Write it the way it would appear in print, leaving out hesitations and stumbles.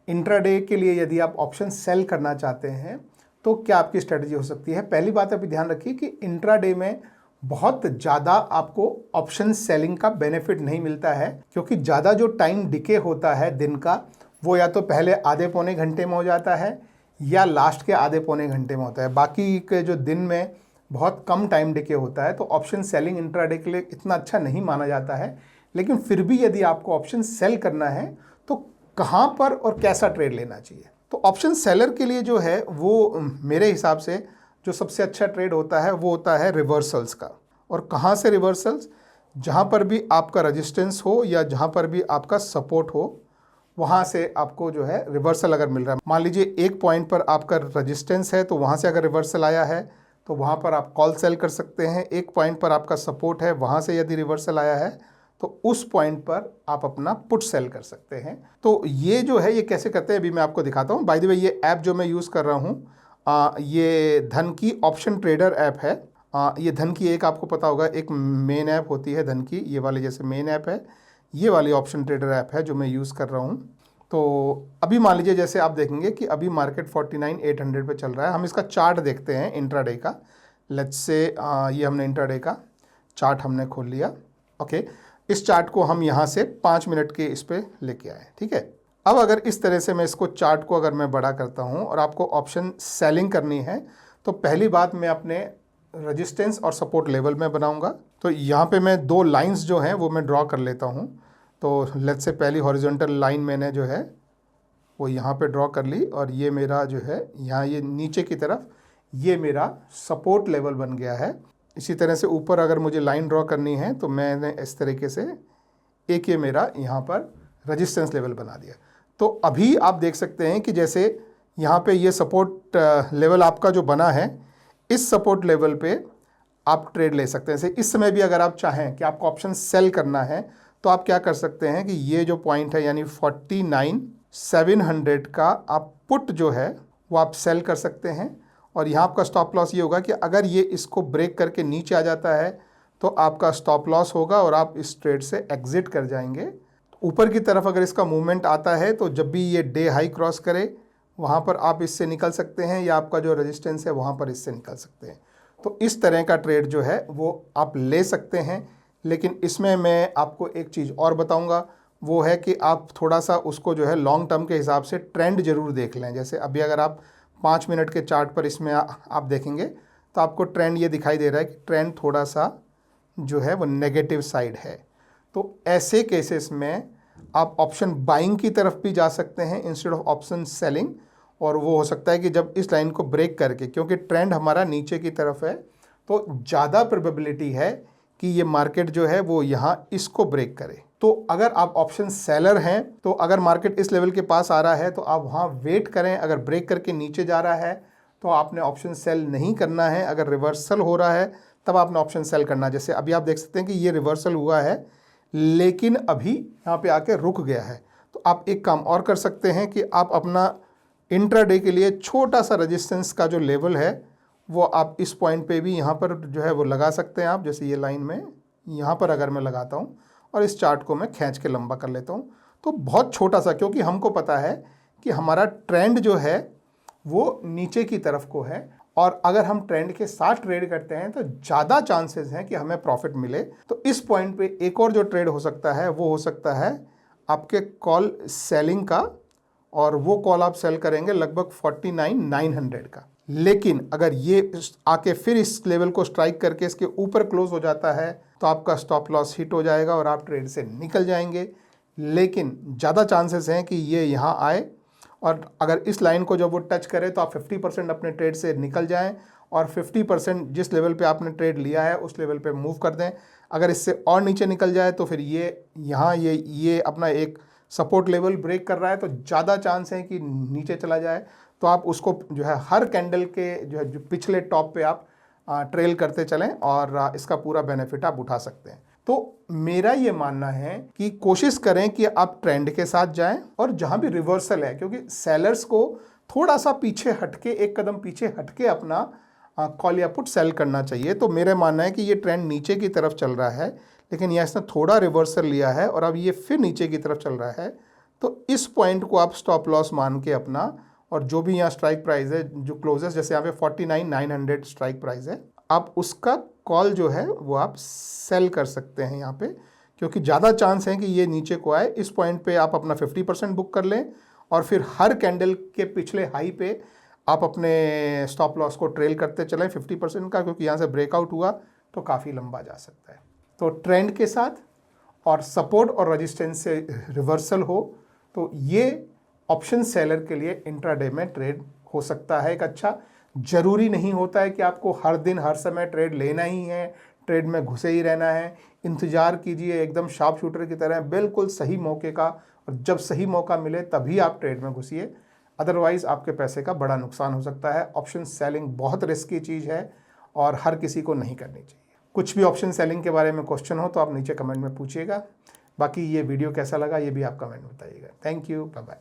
Intraday के लिए यदि आप ऑप्शन सेल करना चाहते हैं तो क्या आपकी स्ट्रेटजी हो सकती है। पहली बात आप ध्यान रखिए कि इंट्राडे में बहुत ज़्यादा आपको ऑप्शन सेलिंग का बेनिफिट नहीं मिलता है, क्योंकि ज़्यादा जो टाइम डिके होता है दिन का, वो या तो पहले आधे पौने घंटे में हो जाता है या लास्ट के आधे पौने घंटे में होता है। बाकी के जो दिन में बहुत कम टाइम डिके होता है, तो ऑप्शन सेलिंग इंट्राडे के लिए इतना अच्छा नहीं माना जाता है। लेकिन फिर भी यदि आपको ऑप्शन सेल करना है तो कहाँ पर और कैसा ट्रेड लेना चाहिए। तो ऑप्शन सेलर के लिए जो है वो मेरे हिसाब से जो सबसे अच्छा ट्रेड होता है वो होता है रिवर्सल्स का। और कहाँ से रिवर्सल्स? जहाँ पर भी आपका रेजिस्टेंस हो या जहाँ पर भी आपका सपोर्ट हो, वहाँ से आपको जो है रिवर्सल अगर मिल रहा है। मान लीजिए एक पॉइंट पर आपका रेजिस्टेंस है, तो वहाँ से अगर रिवर्सल आया है तो वहाँ पर आप कॉल सेल कर सकते हैं। एक पॉइंट पर आपका सपोर्ट है, वहाँ से यदि रिवर्सल आया है तो उस पॉइंट पर आप अपना पुट सेल कर सकते हैं। तो ये जो है ये कैसे करते हैं अभी मैं आपको दिखाता हूँ। बाय द वे ये ऐप जो मैं यूज़ कर रहा हूँ ये धन की ऑप्शन ट्रेडर ऐप है। ये धन की एक आपको पता होगा एक मेन ऐप होती है धन की, ये वाली जैसे मेन ऐप है, ये वाली ऑप्शन ट्रेडर ऐप है जो मैं यूज़ कर रहा हूँ। तो अभी मान लीजिए जैसे आप देखेंगे कि अभी मार्केट 49,800 पे चल रहा है। हम इसका चार्ट देखते हैं इंट्राडे का। लेट्स से ये हमने इंट्राडे का चार्ट हमने खोल लिया। ओके, इस चार्ट को हम यहाँ से 5 मिनट के इस पे लेके आए, ठीक है। अब अगर इस तरह से मैं इसको चार्ट को अगर मैं बड़ा करता हूँ और आपको ऑप्शन सेलिंग करनी है, तो पहली बात मैं अपने रेजिस्टेंस और सपोर्ट लेवल में बनाऊंगा। तो यहाँ पे मैं दो लाइंस जो हैं वो मैं ड्रॉ कर लेता हूँ। तो लेट्स से पहली हॉरिजॉन्टल लाइन मैंने जो है वो यहाँ पे ड्रॉ कर ली, और ये मेरा जो है यहाँ ये नीचे की तरफ ये मेरा सपोर्ट लेवल बन गया है। इसी तरह से ऊपर अगर मुझे लाइन ड्रॉ करनी है तो मैंने इस तरीके से एक ये मेरा यहाँ पर रेजिस्टेंस लेवल बना दिया। तो अभी आप देख सकते हैं कि जैसे यहाँ पे ये सपोर्ट लेवल आपका जो बना है, इस सपोर्ट लेवल पे आप ट्रेड ले सकते हैं। इस समय भी अगर आप चाहें कि आपको ऑप्शन सेल करना है तो आप क्या कर सकते हैं कि ये जो पॉइंट है यानी 49,700 का आप पुट जो है वो आप सेल कर सकते हैं। और यहाँ आपका स्टॉप लॉस ये होगा कि अगर ये इसको ब्रेक करके नीचे आ जाता है तो आपका स्टॉप लॉस होगा और आप इस ट्रेड से एग्जिट कर जाएंगे। ऊपर की तरफ अगर इसका मूवमेंट आता है तो जब भी ये डे हाई क्रॉस करे वहाँ पर आप इससे निकल सकते हैं, या आपका जो रेजिस्टेंस है वहाँ पर इससे निकल सकते हैं। तो इस तरह का ट्रेड जो है वो आप ले सकते हैं। लेकिन इसमें मैं आपको एक चीज़ और बताऊंगा, वो है कि आप थोड़ा सा उसको जो है लॉन्ग टर्म के हिसाब से ट्रेंड ज़रूर देख लें। जैसे अभी अगर आप 5 मिनट के चार्ट पर इसमें आप देखेंगे तो आपको ट्रेंड ये दिखाई दे रहा है कि ट्रेंड थोड़ा सा जो है वो नेगेटिव साइड है। तो ऐसे केसेस में आप ऑप्शन बाइंग की तरफ भी जा सकते हैं इंस्टेड ऑफ ऑप्शन सेलिंग। और वो हो सकता है कि जब इस लाइन को ब्रेक करके, क्योंकि ट्रेंड हमारा नीचे की तरफ है, तो ज़्यादा प्रोबेबिलिटी है कि ये मार्केट जो है वो यहाँ इसको ब्रेक करे। तो अगर आप ऑप्शन सेलर हैं तो अगर मार्केट इस लेवल के पास आ रहा है तो आप वहाँ वेट करें। अगर ब्रेक करके नीचे जा रहा है तो आपने ऑप्शन सेल नहीं करना है। अगर रिवर्सल हो रहा है तब आपने ऑप्शन सेल करना है। जैसे अभी आप देख सकते हैं कि ये रिवर्सल हुआ है लेकिन अभी यहाँ पे आके रुक गया है। तो आप एक काम और कर सकते हैं कि आप अपना इंट्राडे के लिए छोटा सा रेजिस्टेंस का जो लेवल है वो आप इस पॉइंट पे भी यहाँ पर जो है वो लगा सकते हैं। आप जैसे ये लाइन में यहाँ पर अगर मैं लगाता हूँ और इस चार्ट को मैं खींच के लंबा कर लेता हूँ तो बहुत छोटा सा, क्योंकि हमको पता है कि हमारा ट्रेंड जो है वो नीचे की तरफ को है, और अगर हम ट्रेंड के साथ ट्रेड करते हैं तो ज़्यादा चांसेस हैं कि हमें प्रॉफिट मिले। तो इस पॉइंट पे एक और जो ट्रेड हो सकता है वो हो सकता है आपके कॉल सेलिंग का, और वो कॉल आप सेल करेंगे लगभग 49,900 का। लेकिन अगर ये आके फिर इस लेवल को स्ट्राइक करके इसके ऊपर क्लोज हो जाता है तो आपका स्टॉप लॉस हिट हो जाएगा और आप ट्रेड से निकल जाएंगे। लेकिन ज़्यादा चांसेस हैं कि ये यहाँ आए, और अगर इस लाइन को जब वो टच करे तो आप 50% अपने ट्रेड से निकल जाएं और 50% जिस लेवल पे आपने ट्रेड लिया है उस लेवल पे मूव कर दें। अगर इससे और नीचे निकल जाए तो फिर ये यहाँ ये अपना एक सपोर्ट लेवल ब्रेक कर रहा है तो ज़्यादा चांस है कि नीचे चला जाए। तो आप उसको जो है हर कैंडल के जो है जो पिछले टॉप पे आप ट्रेल करते चलें और इसका पूरा बेनिफिट आप उठा सकते हैं। तो मेरा ये मानना है कि कोशिश करें कि आप ट्रेंड के साथ जाएं, और जहां भी रिवर्सल है, क्योंकि सेलर्स को थोड़ा सा पीछे हटके, एक कदम पीछे हटके अपना कॉल या पुट सेल करना चाहिए। तो मेरा मानना है कि ये ट्रेंड नीचे की तरफ चल रहा है लेकिन यहाँ इसने थोड़ा रिवर्सल लिया है और अब ये फिर नीचे की तरफ चल रहा है, तो इस पॉइंट को आप स्टॉप लॉस मान के अपना, और जो भी यहाँ स्ट्राइक प्राइस है जो क्लोजेस्ट, जैसे यहाँ पे 49,900 स्ट्राइक प्राइस है, आप उसका कॉल जो है वो आप सेल कर सकते हैं यहाँ पे, क्योंकि ज़्यादा चांस है कि ये नीचे को आए। इस पॉइंट पे आप अपना 50% बुक कर लें और फिर हर कैंडल के पिछले हाई पे आप अपने स्टॉप लॉस को ट्रेल करते चलें 50% का, क्योंकि यहाँ से ब्रेकआउट हुआ तो काफ़ी लंबा जा सकता है। तो ट्रेंड के साथ और सपोर्ट और रेजिस्टेंस से रिवर्सल हो तो ये ऑप्शन सेलर के लिए इंट्राडे में ट्रेड हो सकता है एक अच्छा। ज़रूरी नहीं होता है कि आपको हर दिन हर समय ट्रेड लेना ही है, ट्रेड में घुसे ही रहना है। इंतज़ार कीजिए एकदम शार्प शूटर की तरह, बिल्कुल सही मौके का, और जब सही मौका मिले तभी आप ट्रेड में घुसिए, अदरवाइज़ आपके पैसे का बड़ा नुकसान हो सकता है। ऑप्शन सेलिंग बहुत रिस्की चीज़ है और हर किसी को नहीं करनी चाहिए। कुछ भी ऑप्शन सेलिंग के बारे में क्वेश्चन हो तो आप नीचे कमेंट में पूछिएगा। बाकी ये वीडियो कैसा लगा ये भी आप कमेंट में बताइएगा। Thank you, bye bye.